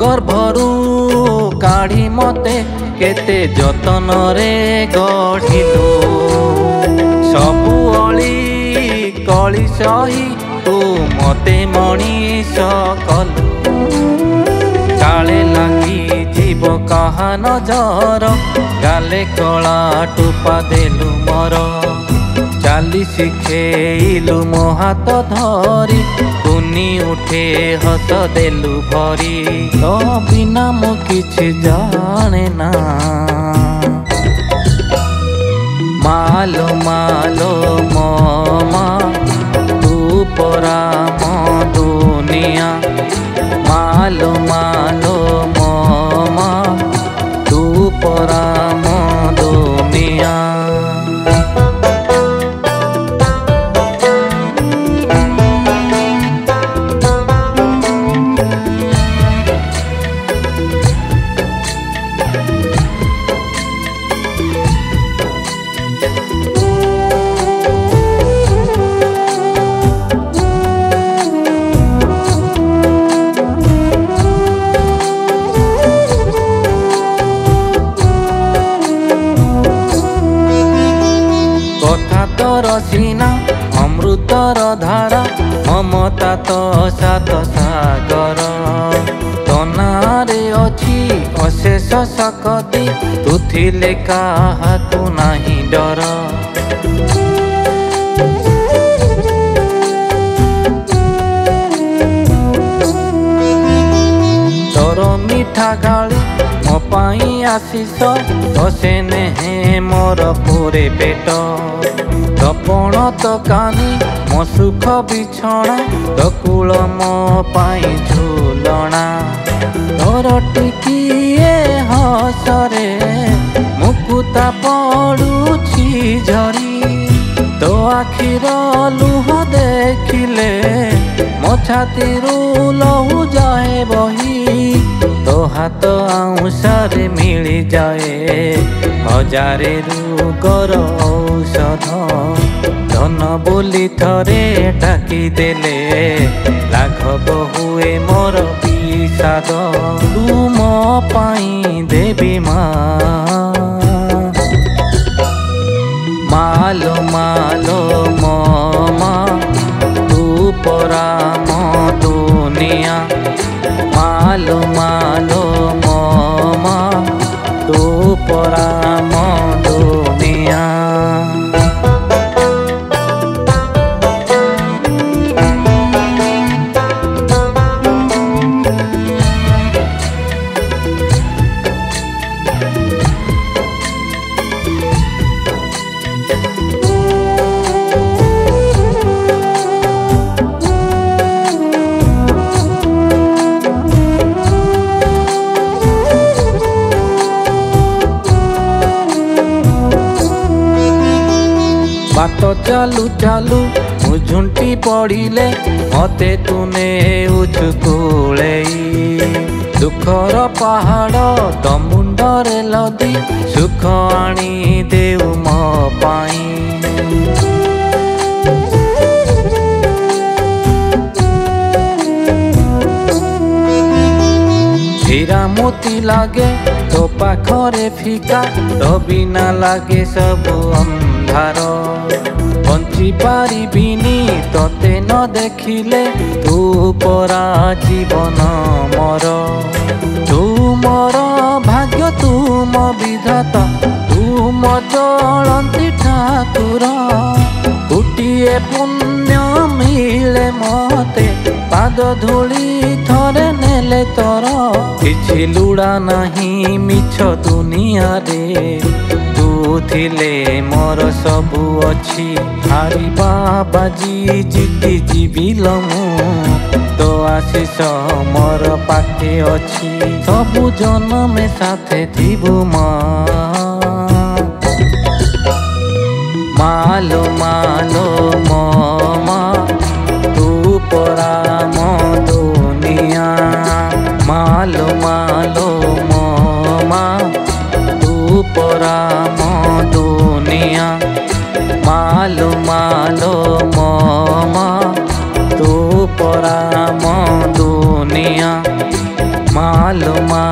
गर्भरू काढ़ी मते केते जतन रे गढ़िलु सबु अली कली सही तू मते मनीष कलु काले लगी जीव कहा नजर गाले कला टुपा देलु मोर चाली शिखेलु मो हाथ धरी तुनी उठे हस देलु भरी तो बिना मु किछि जाने ना मालो मालो मामा तू परा मो दुनिया मालो मालो मामा तू परा मो दुनिया। रसीना अमृतर धारा ममता तो सात सागर तनारे अच्छी अशेष सकती तू थिले काहाकू नाही डर तोर मिठा गाली मो पाई आशीष बसे नेहे मोर पूरे पेट तपण तो कानी मो सुख बिछणा तो कूल मो पाई झूलना तोर टिकिए हसरे मुकुता पड़ुछि झरी तो आखिर लुह देखिले मो छातीरू लहू जाए बही तो हाथ आउसारे मिली जाए हजारे रोगर औषध धन बोली थरे डाकी देले लाघव हुए मोर विषाद तू मो पाई देवी मालो मालो मामा तू परा मो दुनिया मालो मालो मामा तू परा मो दुनिया। बाट चालू चालू मु झुंटी पड़िले मते तूने उचकुले दुखर पहाड़ तो मुंडरे लदी सुख आनी देउ मो पाई हीरा मोती लागे तो पाखरे फीका तो बिना लागे सब अंधार बंची पारिबिनी तोते न देखिले तू परा जीवन मोर तू मोर भाग्य तू मो विधाता तू मो चलंती ठाकुर गोटिए पुण्य मिले मते पाद धूली थरे नेले तोर किछि लुड़ा नहीं मिछ दुनिया रे तू थिले मोर सबु अच्छी हारिबा बाजी जीति जीविल मु तो आशीष मोर पाखे अच्छी सबु जन्म साथे थिबु मालो मालो मामा तू परा मो दुनिया मालो मालो मामा तू परा मो दुनिया मालो मालो मामा तू परा मो दुनिया। मालो मा